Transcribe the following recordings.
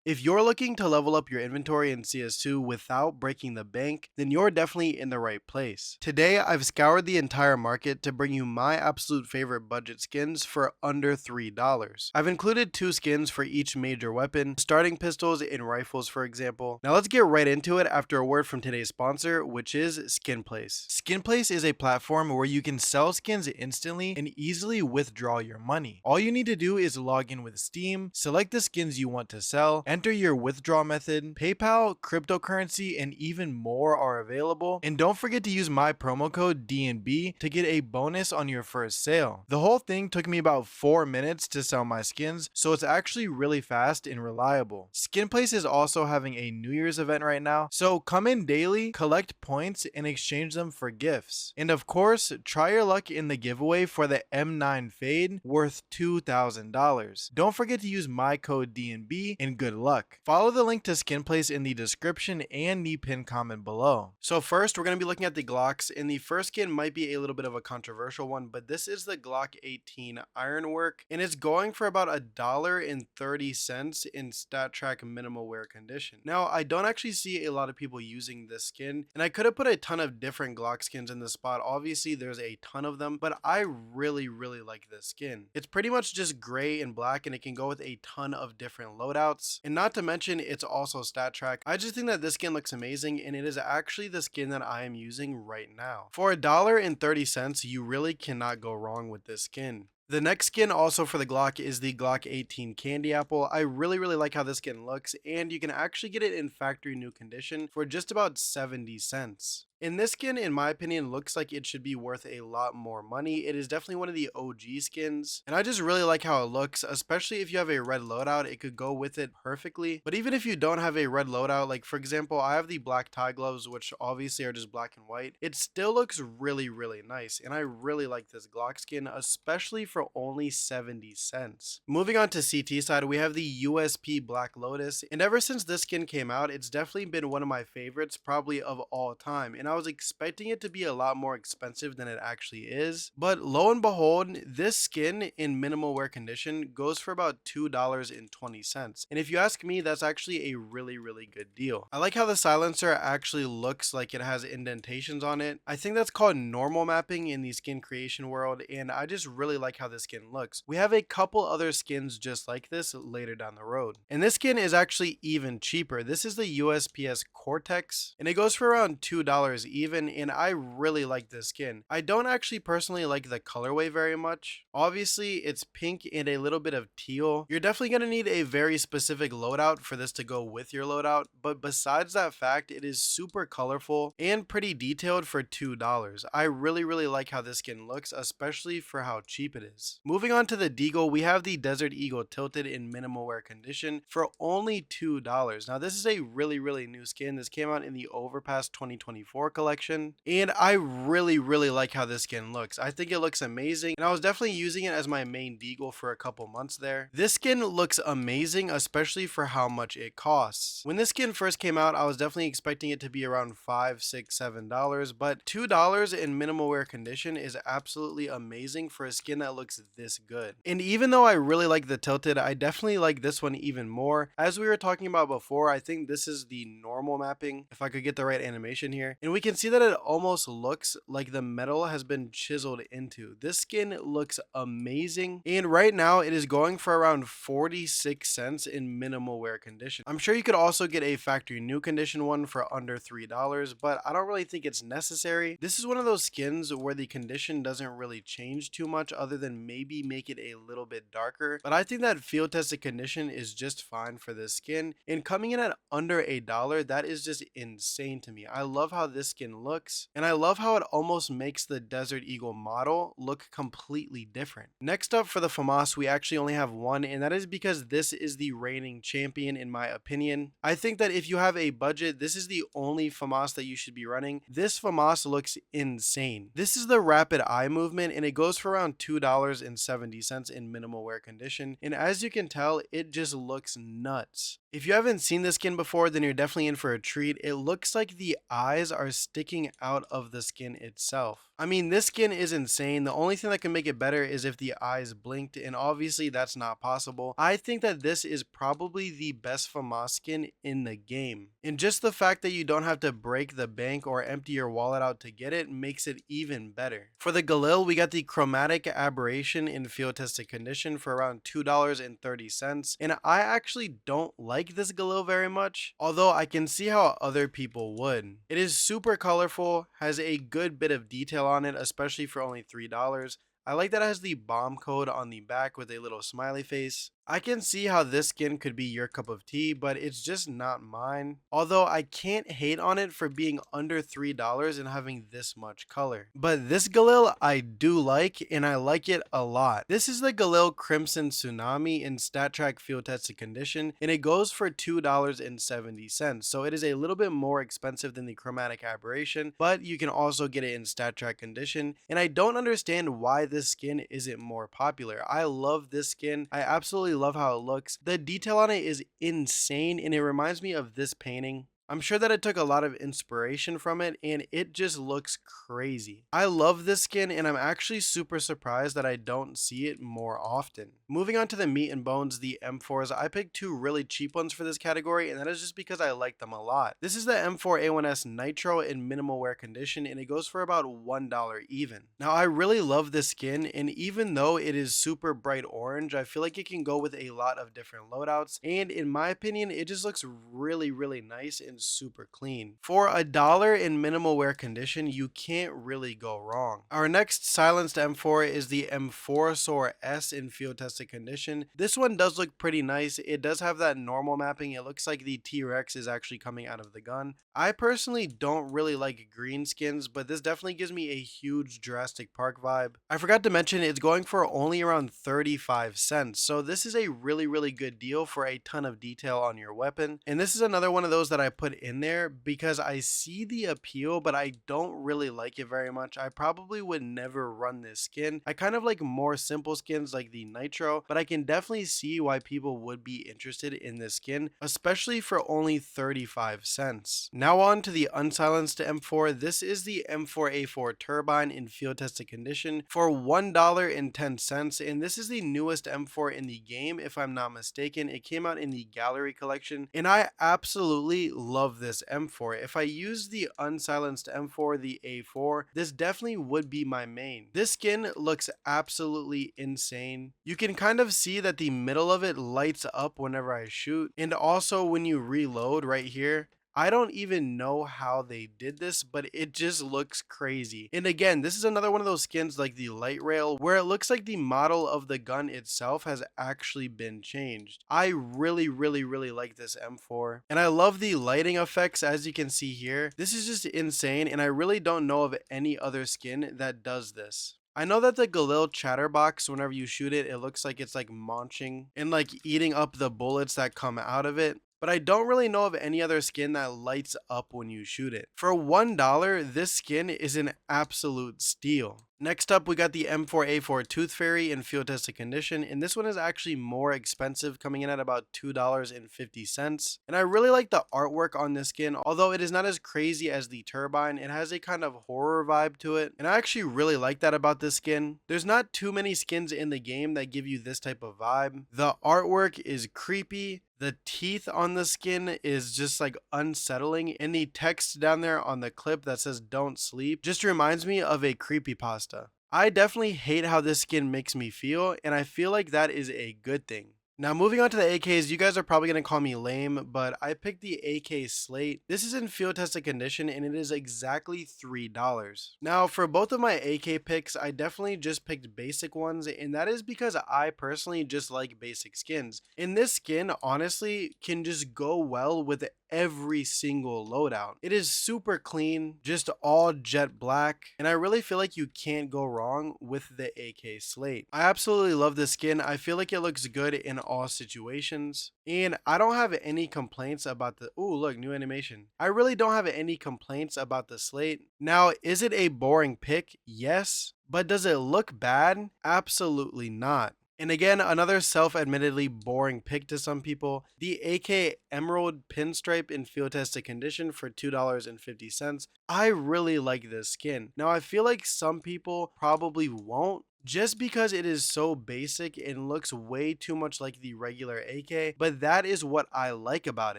If you're looking to level up your inventory in CS2 without breaking the bank, then you're definitely in the right place. Today, I've scoured the entire market to bring you my absolute favorite budget skins for under $3. I've included 2 skins for each major weapon, starting pistols and rifles for example. Now let's get right into it after a word from today's sponsor, which is Skinplace. Skinplace is a platform where you can sell skins instantly and easily withdraw your money. All you need to do is log in with Steam, select the skins you want to sell, enter your withdrawal method, PayPal, cryptocurrency, and even more are available. And don't forget to use my promo code DNB to get a bonus on your first sale. The whole thing took me about 4 minutes to sell my skins, so it's actually really fast and reliable. Skinplace is also having a New Year's event right now, so come in daily, collect points, and exchange them for gifts. And of course, try your luck in the giveaway for the M9 Fade worth $2,000. Don't forget to use my code DNB and good luck. Follow the link to Skinplace in the description and the pinned comment below. So first, we're going to be looking at the Glocks, and the first skin might be a little bit of a controversial one, but this is the Glock 18 Ironwork, and it's going for about $1.30 in StatTrak minimal wear condition. Now, I don't actually see a lot of people using this skin, and I could have put a ton of different Glock skins in this spot. Obviously, there's a ton of them, but I really like this skin. It's pretty much just gray and black, and it can go with a ton of different loadouts. And not to mention, it's also StatTrak. I just think that this skin looks amazing, and it is actually the skin that I am using right now. For $1.30, you really cannot go wrong with this skin. The next skin also for the Glock is the Glock 18 Candy Apple. I really like how this skin looks, and you can actually get it in factory new condition for just about 70 cents. And this skin, in my opinion, looks like it should be worth a lot more money. It is definitely one of the OG skins, and I just really like how it looks, especially if you have a red loadout. It could go with it perfectly. But even if you don't have a red loadout, like for example, I have the black tie gloves, which obviously are just black and white, it still looks really nice, and I really like this Glock skin, especially for only 70 cents. Moving on to CT side, we have the USP Black Lotus, and ever since this skin came out, it's definitely been one of my favorites, probably of all time, and I was expecting it to be a lot more expensive than it actually is, but lo and behold, this skin in minimal wear condition goes for about $2.20, and if you ask me, that's actually a really good deal. I like how the silencer actually looks like it has indentations on it. I think that's called normal mapping in the skin creation world, and I just really like how this skin looks. We have a couple other skins just like this later down the road, and this skin is actually even cheaper. This is the USPS Cortex, and it goes for around $2 even, and I really like this skin. I don't actually personally like the colorway very much. Obviously, it's pink and a little bit of teal. You're definitely going to need a very specific loadout for this to go with your loadout, but besides that fact, it is super colorful and pretty detailed for $2. I really like how this skin looks, especially for how cheap it is. Moving on to the Deagle, we have the Desert Eagle Tilted in minimal wear condition for only $2. Now, this is a really new skin. This came out in the Overpass 2024 collection, and I really like how this skin looks. I think it looks amazing, and I was definitely using it as my main deagle for a couple months there. This skin looks amazing, especially for how much it costs. When this skin first came out, I was definitely expecting it to be around $5, $6, $7, but $2 in minimal wear condition is absolutely amazing for a skin that looks this good. And even though I really like the Tilted, I definitely like this one even more. As we were talking about before, I think this is the normal mapping, if I could get the right animation here, and we can see that it almost looks like the metal has been chiseled into. This skin looks amazing, and right now it is going for around 46 cents in minimal wear condition. I'm sure you could also get a factory new condition one for under $3, but I don't really think it's necessary. This is one of those skins where the condition doesn't really change too much other than maybe make it a little bit darker, but I think that field tested condition is just fine for this skin, and coming in at under $1, that is just insane to me. I love how this skin looks, and I love how it almost makes the Desert Eagle model look completely different. Next up for the Famas, we actually only have one, and that is because this is the reigning champion in my opinion. I think that if you have a budget, this is the only Famas that you should be running. This Famas looks insane. This is the rapid eye movement, and it goes for around $2.70 in minimal wear condition, and as you can tell, it just looks nuts. If you haven't seen this skin before, then you're definitely in for a treat. It looks like the eyes are sticking out of the skin itself. I mean, this skin is insane. The only thing that can make it better is if the eyes blinked, and obviously that's not possible. I think that this is probably the best Famas skin in the game. And just the fact that you don't have to break the bank or empty your wallet out to get it makes it even better. For the Galil, we got the chromatic aberration in field tested condition for around $2.30. And I actually don't like this Galil very much, although I can see how other people would. It is super colorful, has a good bit of detail on it, especially for only $3. I like that it has the bomb code on the back with a little smiley face. I can see how this skin could be your cup of tea, but it's just not mine. Although I can't hate on it for being under $3 and having this much color. But this Galil I do like, and I like it a lot. This is the Galil Crimson Tsunami in StatTrack field tested condition, and it goes for $2.70. So it is a little bit more expensive than the chromatic aberration, but you can also get it in StatTrack condition. And I don't understand why this skin isn't more popular. I love this skin. I absolutely love how it looks. The detail on it is insane, and it reminds me of this painting. I'm sure that it took a lot of inspiration from it, and it just looks crazy. I love this skin, and I'm actually super surprised that I don't see it more often. Moving on to the meat and bones, the M4s, I picked two really cheap ones for this category, and that is just because I like them a lot. This is the M4A1S Nitro in minimal wear condition, and it goes for about $1 even. Now, I really love this skin, and even though it is super bright orange, I feel like it can go with a lot of different loadouts, and in my opinion, it just looks really, really nice and super clean. For $1 in minimal wear condition, you can't really go wrong. Our next silenced M4 is the M4 SOAR S in field tested condition. This one does look pretty nice. It does have that normal mapping. It looks like the T-Rex is actually coming out of the gun. I personally don't really like green skins, but this definitely gives me a huge Jurassic Park vibe. I forgot to mention it's going for only around 35 cents. So this is a really, really good deal for a ton of detail on your weapon. And this is another one of those that I put in there because I see the appeal, but I don't really like it very much. I probably would never run this skin. I kind of like more simple skins like the Nitro, but I can definitely see why people would be interested in this skin, especially for only 35 cents. Now on to the unsilenced M4. This is the M4A4 Turbine in field tested condition for $1.10, and this is the newest M4 in the game if I'm not mistaken. It came out in the Gallery collection, and I absolutely love this M4. If I use the unsilenced M4, the A4, this definitely would be my main. This skin looks absolutely insane. You can kind of see that the middle of it lights up whenever I shoot, and also when you reload right here, I don't even know how they did this, but it just looks crazy. And again, this is another one of those skins like the light rail where it looks like the model of the gun itself has actually been changed. I really, really, really like this M4. And I love the lighting effects as you can see here. This is just insane, and I really don't know of any other skin that does this. I know that the Galil Chatterbox, whenever you shoot it, it looks like it's like munching and like eating up the bullets that come out of it. But I don't really know of any other skin that lights up when you shoot it. For $1, this skin is an absolute steal. Next up, we got the M4A4 Tooth Fairy in field tested condition, and this one is actually more expensive, coming in at about $2.50. And I really like the artwork on this skin, although it is not as crazy as the Turbine. It has a kind of horror vibe to it, and I actually really like that about this skin. There's not too many skins in the game that give you this type of vibe. The artwork is creepy. The teeth on the skin is just like unsettling, and the text down there on the clip that says "don't sleep" just reminds me of a creepypasta. I definitely hate how this skin makes me feel, and I feel like that is a good thing. Now moving on to the AKs, you guys are probably going to call me lame, but I picked the AK Slate. This is in field tested condition, and it is exactly $3. Now for both of my AK picks, I definitely just picked basic ones, and that is because I personally just like basic skins. And this skin honestly can just go well with every single loadout. It is super clean, just all jet black, and I really feel like you can't go wrong with the AK Slate. I absolutely love this skin. I feel like it looks good in all situations, and I don't have any complaints about the ooh, look, new animation. I really don't have any complaints about the Slate. Now, is it a boring pick? Yes. But does it look bad? Absolutely not. And again, another self-admittedly boring pick to some people, the AK Emerald Pinstripe in field tested condition for $2.50. I really like this skin. Now I feel like some people probably won't, just because it is so basic and looks way too much like the regular AK, but that is what I like about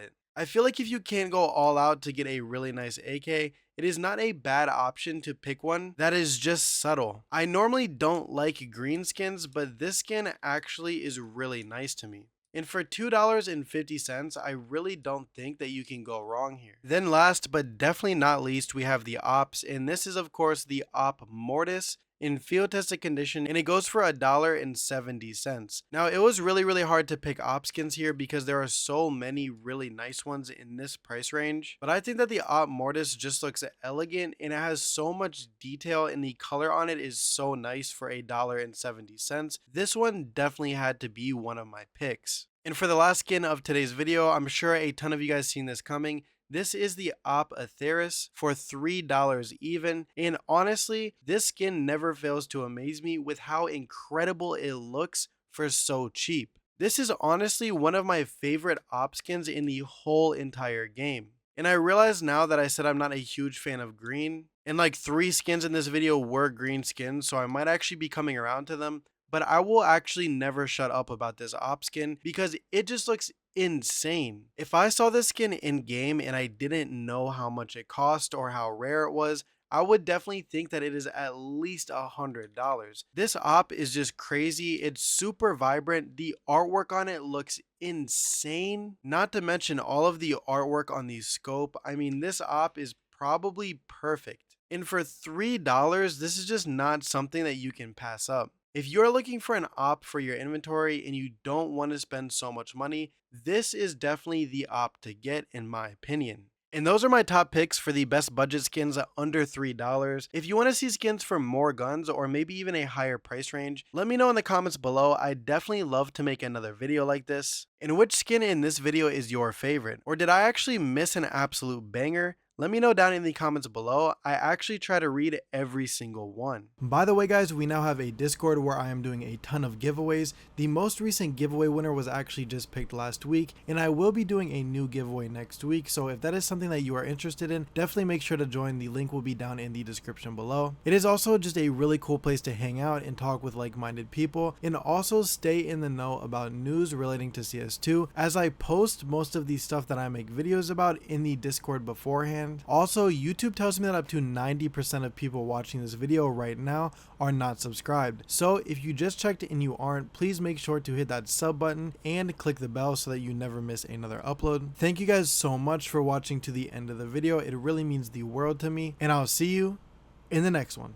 it. I feel like if you can't go all out to get a really nice AK, it is not a bad option to pick one that is just subtle. I normally don't like green skins, but this skin actually is really nice to me. And for $2.50, I really don't think that you can go wrong here. Then last but definitely not least, we have the Ops, and this is of course the Op Mortis in field tested condition, and it goes for $1.70. Now it was really hard to pick op skins here because there are so many really nice ones in this price range, but I think that the Op Mortis just looks elegant and it has so much detail and the color on it is so nice for $1.70. This one definitely had to be one of my picks. And for the last skin of today's video, I'm sure a ton of you guys seen this coming. This is the Op Atheris for $3 even, and honestly, this skin never fails to amaze me with how incredible it looks for so cheap. This is honestly one of my favorite op skins in the whole entire game. And I realize now that I said I'm not a huge fan of green, and like 3 skins in this video were green skins, so I might actually be coming around to them, but I will actually never shut up about this op skin because it just looks insane. If I saw this skin in game and I didn't know how much it cost or how rare it was, I would definitely think that it is at least $100. This op is just crazy. It's super vibrant. The artwork on it looks insane. Not to mention all of the artwork on the scope. I mean, this op is probably perfect. And for $3, this is just not something that you can pass up. If you're looking for an op for your inventory and you don't want to spend so much money, this is definitely the op to get in my opinion. And those are my top picks for the best budget skins under $3. If you want to see skins for more guns or maybe even a higher price range, let me know in the comments below. I'd definitely love to make another video like this. And which skin in this video is your favorite? Or did I actually miss an absolute banger? Let me know down in the comments below. I actually try to read every single one. By the way guys, we now have a Discord where I am doing a ton of giveaways. The most recent giveaway winner was actually just picked last week, and I will be doing a new giveaway next week, so if that is something that you are interested in, definitely make sure to join. The link will be down in the description below. It is also just a really cool place to hang out and talk with like-minded people, and also stay in the know about news relating to CS2, as I post most of the stuff that I make videos about in the Discord beforehand. Also, YouTube tells me that up to 90% of people watching this video right now are not subscribed. So if you just checked and you aren't, please make sure to hit that sub button and click the bell so that you never miss another upload. Thank you guys so much for watching to the end of the video. It really means the world to me, and I'll see you in the next one.